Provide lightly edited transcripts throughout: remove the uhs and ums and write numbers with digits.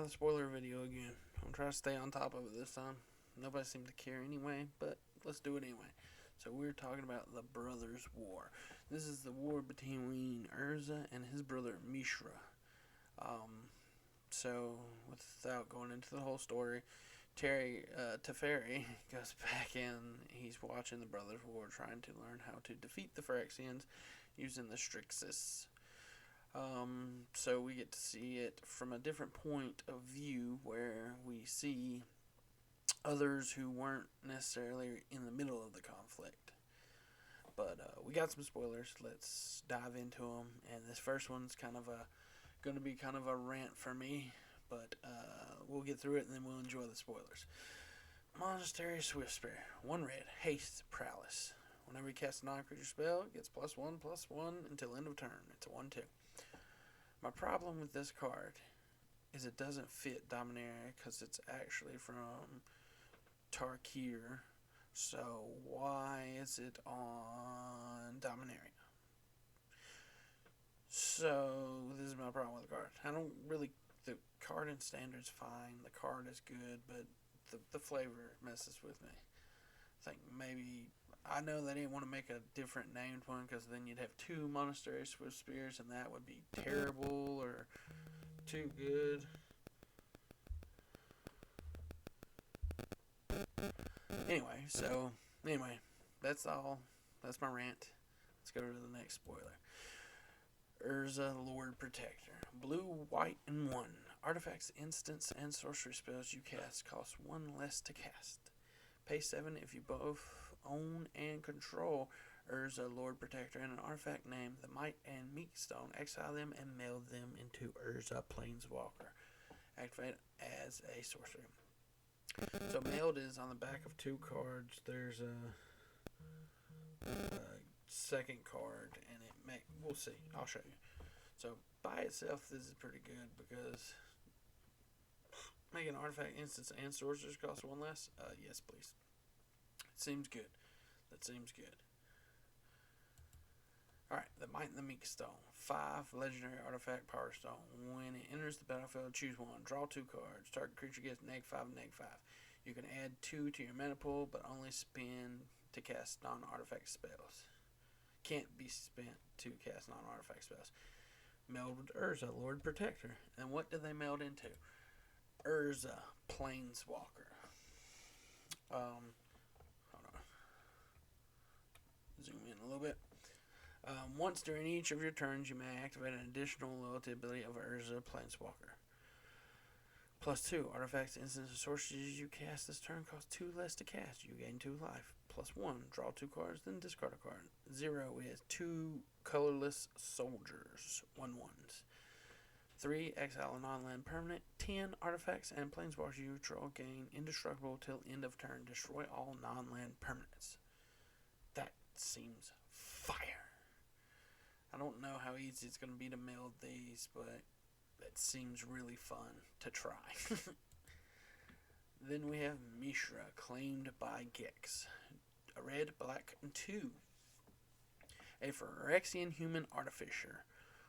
another spoiler video again. I'm trying to stay on top of it this time. Nobody seemed to care anyway, but let's do it anyway. So we're talking about the Brothers War. This is the war between Urza and his brother Mishra. So without going into the whole story, Teferi goes back in. He's watching the Brothers War, trying to learn how to defeat the Phyrexians using the Strixus. So we get to see it from a different point of view where we see others who weren't necessarily in the middle of the conflict. But we got some spoilers. Let's dive into them. And this first one's going to be kind of a rant for me, but we'll get through it and then we'll enjoy the spoilers. Monastery Swiftspear. 1 red. Haste Prowess. Whenever you cast a non-creature spell, it gets +1/+1 until end of turn. It's a 1/2. My problem with this card is it doesn't fit Dominaria because it's actually from Tarkir. So why is it on Dominaria? So this is my problem with the card. The card in Standard's fine. The card is good, but the flavor messes with me. I think maybe... I know they didn't want to make a different named one because then you'd have 2 Monastery Swiftspears and that would be terrible or too good. Anyway, that's all. That's my rant. Let's go to the next spoiler. Urza, Lord Protector. Blue, white, and 1. Artifacts, instants, and sorcery spells you cast cost 1 less to cast. Pay 7 if you both own and control Urza, Lord Protector, and an artifact named the Might and Meek Stone. Exile them and meld them into Urza Planeswalker. Activate as a sorcery. So meld is on the back of 2 cards. There's a second card, and we'll see. I'll show you. So by itself, this is pretty good because making artifact, instants, and sorcerers cost 1 less. Yes, please. Seems good. That seems good. Alright, the Might and the Meek Stone. 5 legendary artifact power stone. When it enters the battlefield, choose 1. Draw 2 cards. Target creature gets -5 and -5. You can add 2 to your mana pool, but only spend to cast non-artifact spells. Can't be spent to cast non-artifact spells. Meld with Urza, Lord Protector. And what do they meld into? Urza Planeswalker. Zoom in a little bit. Once during each of your turns, you may activate an additional loyalty ability of Urza Planeswalker. +2. Artifacts, instants, and sorceries you cast this turn cost 2 less to cast. You gain 2 life. +1. Draw 2 cards, then discard a card. 0 is 2 colorless soldiers. 1/1s. 3. Exile a non-land permanent. 10. Artifacts and planeswalkers you control gain indestructible till end of turn. Destroy all non-land permanents. That seems fire. I don't know how easy it's going to be to meld these, but it seems really fun to try. Then we have Mishra, claimed by Gex. A red, black, and 2. A Phyrexian human artificer.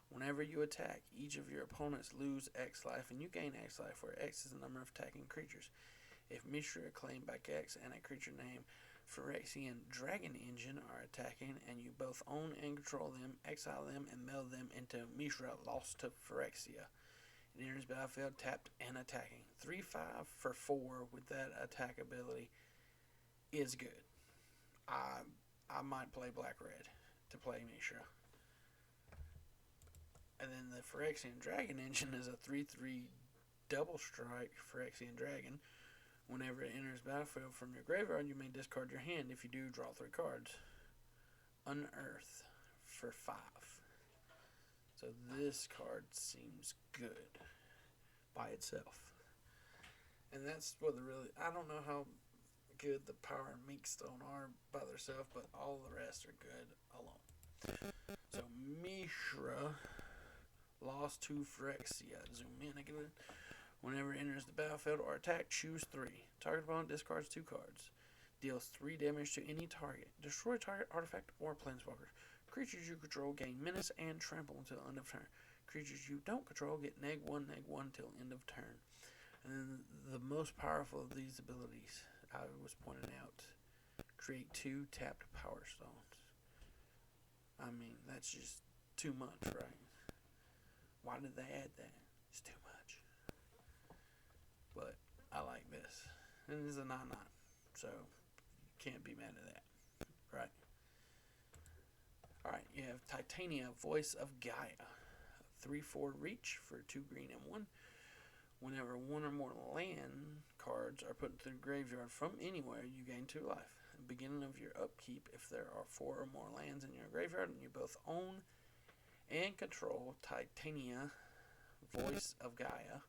Whenever you attack, each of your opponents lose X life, and you gain X life, where X is the number of attacking creatures. If Mishra, claimed by Gex, and a creature named Phyrexian Dragon Engine are attacking, and you both own and control them, exile them and meld them into Mishra, lost to Phyrexia. It enters battlefield tapped and attacking. 3/5 for 4 with that attack ability is good. I might play black-red to play Mishra. And then the Phyrexian Dragon Engine is a 3/3 double strike Phyrexian Dragon. Whenever it enters battlefield from your graveyard, you may discard your hand. If you do, draw 3 cards. Unearth for 5. So this card seems good by itself. And that's what I don't know how good the Power and Meek Stone are by themselves, but all the rest are good alone. So Mishra lost to Phyrexia. Zoom in again. Whenever it enters the battlefield or attack, choose 3. Target opponent discards 2 cards. Deals 3 damage to any target. Destroy target artifact or planeswalker. Creatures you control gain menace and trample until end of turn. creatures you don't control get -1/-1 till end of turn. And then the most powerful of these abilities, I was pointing out, create 2 tapped power stones. I mean, that's just too much, right? Why did they add that? It's too much. But I like this. And it's a 9/9, so can't be mad at that, right? Alright, you have Titania, Voice of Gaia. 3/4 reach for 2 green and 1. Whenever 1 or more land cards are put into the graveyard from anywhere, you gain 2 life. At the beginning of your upkeep, if there are 4 or more lands in your graveyard and you both own and control Titania, Voice of Gaia,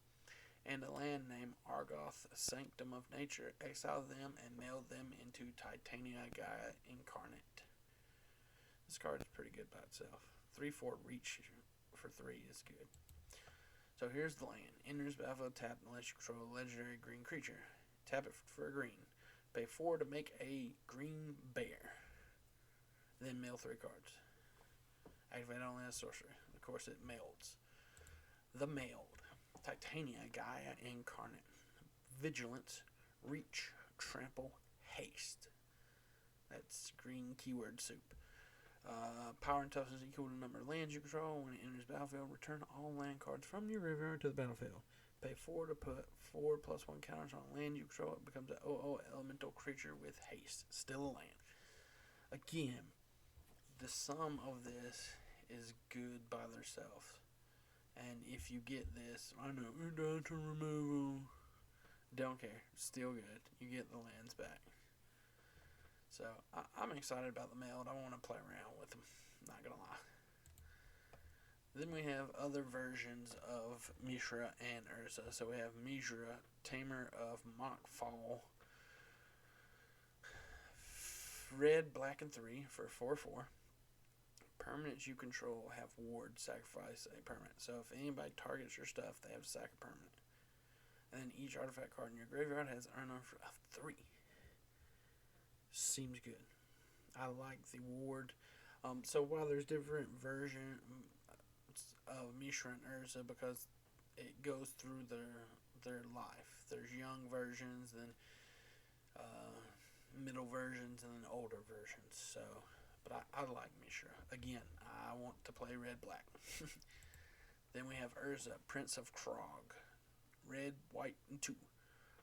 and a land named Argoth, Sanctum of Nature, exile them and mail them into Titania Gaia Incarnate. This card is pretty good by itself. 3/4 reach for 3 is good. So here's the land. Enters battlefield tapped unless you control a legendary green creature. Tap it for a green. Pay 4 to make a green bear. Then mail 3 cards. Activate only as sorcery. Of course it melds. The mailed. Titania Gaia Incarnate. Vigilance, Reach, Trample, Haste. That's green keyword soup. Power and toughness equal to the number of lands you control. When it enters battlefield, return all land cards from your graveyard to the battlefield. Pay 4 to put 4 +1 counters on land you control. It becomes an 0/0 elemental creature with haste. Still a land. Again, the sum of this is good by themselves. And if you get this, I know you're down to removal. Don't care. Still good. You get the lands back. So I'm excited about the mailed. I want to play around with them. Not gonna lie. Then we have other versions of Mishra and Urza. So we have Mishra, Tamer of Mockfall. Red, black, and 3 for 4/4. Permanents you control have ward, sacrifice a permanent. So if anybody targets your stuff, they have to sack a permanent. And then each artifact card in your graveyard has an earn of 3. Seems good. I like the ward. So while there's different versions of Mishra and Urza, because it goes through their life. There's young versions, then middle versions, and then older versions. So, but I like Mishra. Again, I want to play red-black. Then we have Urza, Prince of Krog. Red, white, and 2.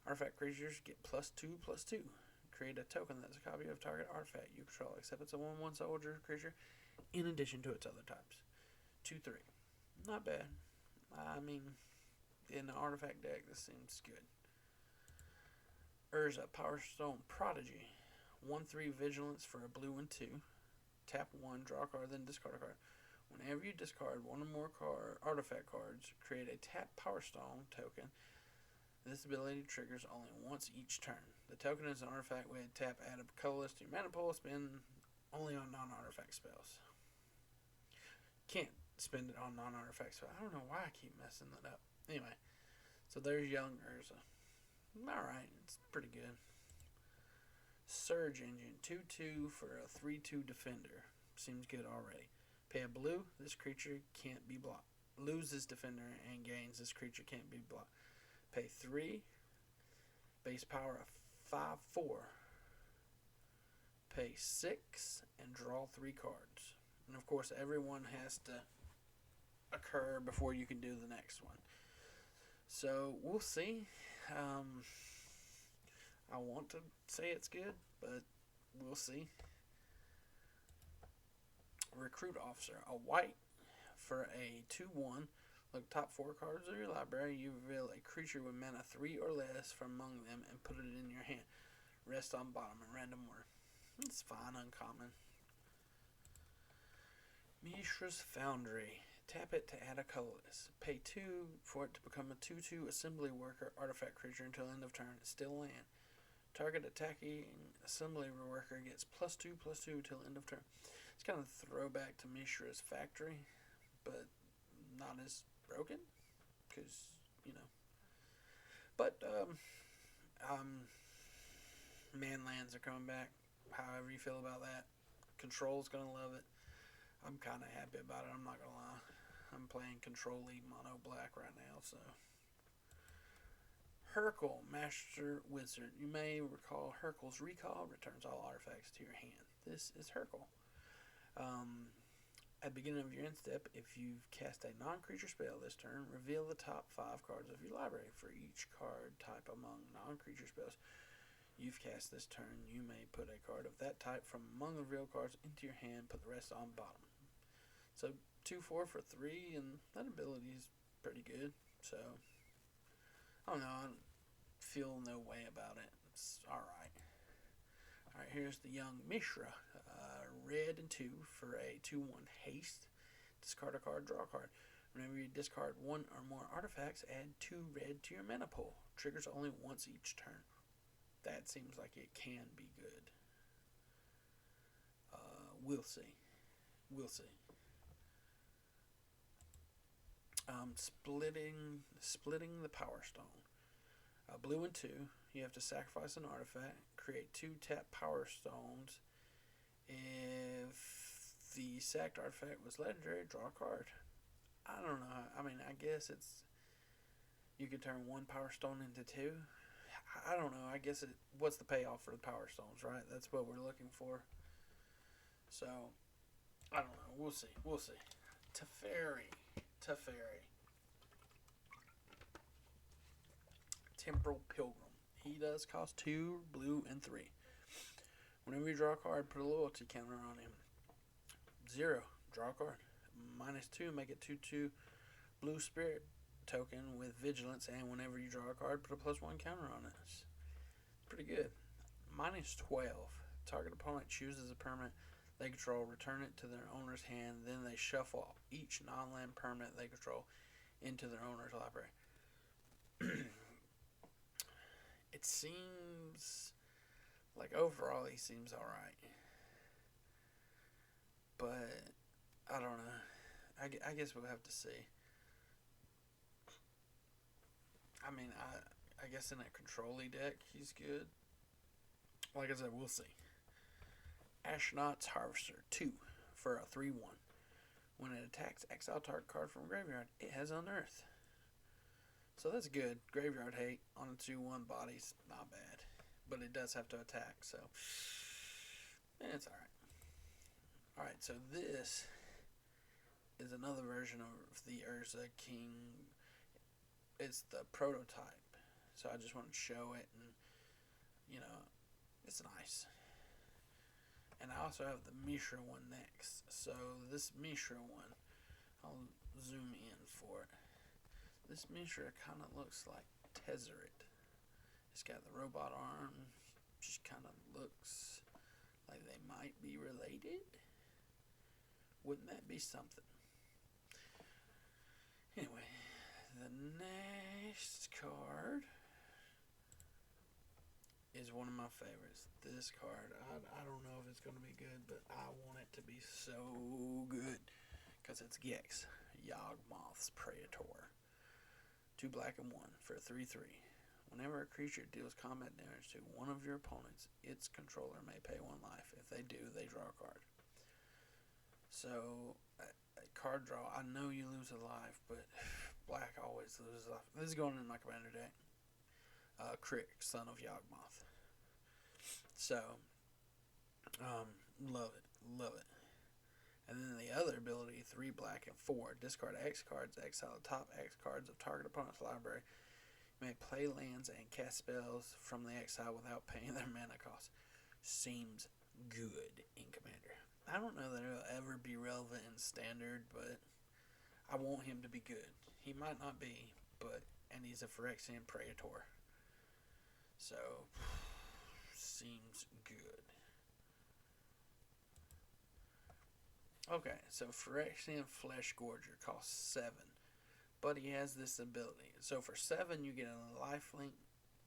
Artifact creatures get +2/+2. Create a token that's a copy of target artifact you control, except it's a 1/1 soldier creature, in addition to its other types. 2/3. Not bad. I mean, in the artifact deck, this seems good. Urza, Power Stone Prodigy. 1/3 vigilance for a blue and 2. Tap 1, draw a card, then discard a card. Whenever you discard 1 or more artifact cards, create a tap Power Stone token. This ability triggers only once each turn. The token is an artifact with tap, add a colorless to your mana pool, spend only on non-artifact spells. Can't spend it on non-artifact spells. I don't know why I keep messing that up. Anyway, so there's young Urza. Alright, it's pretty good. Surge Engine, 2/2 for a 3/2 defender. Seems good already. Pay a blue, this creature can't be blocked. Loses defender and gains, this creature can't be blocked. Pay 3, base power of 5/4. Pay 6 and draw 3 cards. And of course, everyone has to occur before you can do the next one. So we'll see. I want to say it's good, but we'll see. Recruit Officer, a white for a 2/1. Look top 4 cards of your library. You reveal a creature with mana 3 or less from among them and put it in your hand. Rest on bottom in random order. It's fine, uncommon. Mishra's Foundry. Tap it to add a colorless. Pay 2 for it to become a 2/2 assembly worker artifact creature until end of turn. It's still land. Target attacking assembly worker gets +2/+2 till end of turn. It's kind of a throwback to Mishra's Factory, but not as broken, because, you know. But, manlands are coming back. However you feel about that. Control's going to love it. I'm kind of happy about it, I'm not going to lie. I'm playing Control-E mono black right now, so. Hurkle, Master Wizard. You may recall Hurkle's Recall returns all artifacts to your hand. This is Hurkle. At the beginning of your end step, if you've cast a non-creature spell this turn, reveal the top 5 cards of your library. For each card type among non-creature spells you've cast this turn, you may put a card of that type from among the revealed cards into your hand, put the rest on bottom. So 2/4 for 3, and that ability is pretty good. So, I don't know, I feel no way about it. It's alright. Alright, here's the Young Mishra. Red and 2 for a 2/1 haste. Discard a card, draw a card. Whenever you discard 1 or more artifacts, add 2 red to your mana pool. Triggers only once each turn. That seems like it can be good. We'll see. We'll see. Splitting the Power Stone. Blue and 2. You have to sacrifice an artifact. Create 2 tap Power Stones. If the sacked artifact was legendary, draw a card. I don't know. I mean, I guess it's... You could turn 1 Power Stone into 2. I don't know. I guess what's the payoff for the Power Stones, right? That's what we're looking for. So, I don't know. We'll see. We'll see. Teferi. Temporal Pilgrim. He does cost 2 blue and 3. Whenever you draw a card, put a loyalty counter on him. 0, draw a card. -2, make it 2/2 blue spirit token with vigilance, and whenever you draw a card, put a +1 counter on it. It's pretty good. -12, target opponent chooses a permanent they control, return it to their owner's hand, then they shuffle each non-land permanent they control into their owner's library. It seems like overall he seems alright, but I don't know. I guess we'll have to see. I mean, I guess in that Control-Y deck he's good. Like I said, we'll see. Astronaut's Harvester 2 for a 3/1. When it attacks, exile target card from graveyard. It has Unearth. So that's good. Graveyard hate on a 2/1 body's not bad. But it does have to attack, so it's alright. Alright, so this is another version of the Urza King. It's the prototype. So I just want to show it, and it's nice. And I also have the Mishra one next. So this Mishra one, I'll zoom in for it. This Mishra kind of looks like Tezzeret. It's got the robot arm. Just kind of looks like they might be related. Wouldn't that be something? Anyway, the next card is one of my favorites. This card, I don't know if it's going to be good, but I want it to be so good. Because it's Gex, Yawgmoth's Praetor. 2 black and 1 for a 3/3. Whenever a creature deals combat damage to one of your opponents, its controller may pay 1 life. If they do, they draw a card. So, a card draw, I know you lose a life, but black always loses a life. This is going in my commander deck. Crick, son of Yawgmoth. So, love it. And then the other ability, 3 black and 4. Discard X cards, exile the top X cards of target opponent's library. You may play lands and cast spells from the exile without paying their mana cost. Seems good in Commander. I don't know that it'll ever be relevant in Standard, but I want him to be good. He might not be, and he's a Phyrexian Praetor. So, seems good. Okay, so Phyrexian Flesh Gorger costs 7, but he has this ability. So for 7, you get a lifelink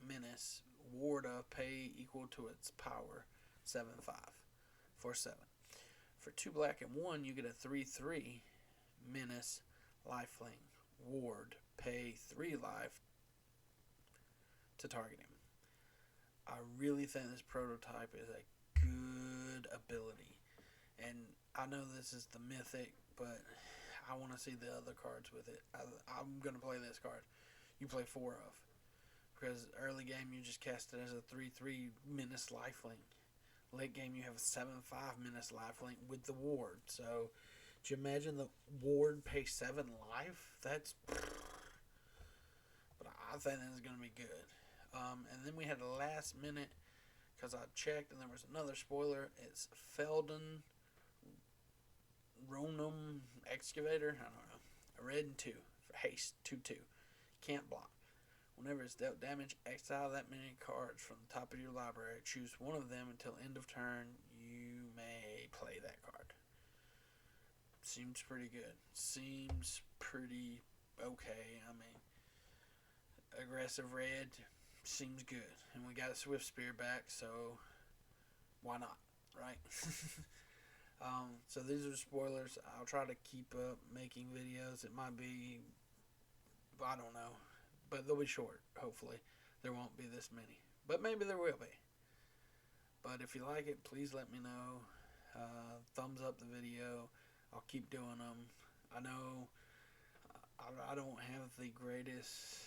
menace, ward of, pay equal to its power, 7/5 for 7. For 2 black and 1, you get a 3/3 menace, lifelink, ward, pay 3 life to target him. I really think this prototype is a good ability. And I know this is the mythic, but I want to see the other cards with it. I'm going to play this card. You play 4 of. Because early game, you just cast it as a 3/3 menace lifelink. Late game, you have a 7/5 menace lifelink with the ward. So, do you imagine the ward pay 7 life? That's... But I think that's going to be good. And then we had the last minute, because I checked and there was another spoiler. It's Feldon Ronum Excavator. I don't know. A red and 2 for haste, 2/2. Can't block. Whenever it's dealt damage, exile that many cards from the top of your library. Choose one of them until end of turn. You may play that card. Seems pretty good. Seems pretty okay. I mean, aggressive red seems good. And we got a Swift Spear back, so why not, right? So these are the spoilers. I'll try to keep up making videos. It might be, I don't know, but they'll be short, hopefully. There won't be this many, but maybe there will be. But if you like it, please let me know. Thumbs up the video. I'll keep doing them. I know I don't have the greatest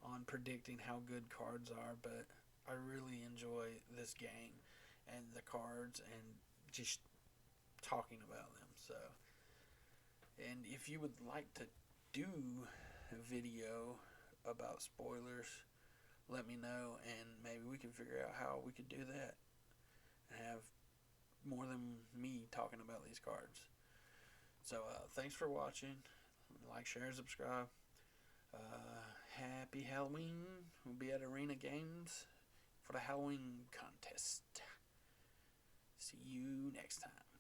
on predicting how good cards are, but I really enjoy this game and the cards and just talking about them. So, and if you would like to do a video about spoilers, let me know, and maybe we can figure out how we could do that and have more than me talking about these cards. So thanks for watching. Like, share, and subscribe. Happy Halloween. We'll be at Arena Games for the Halloween contest. See you next time.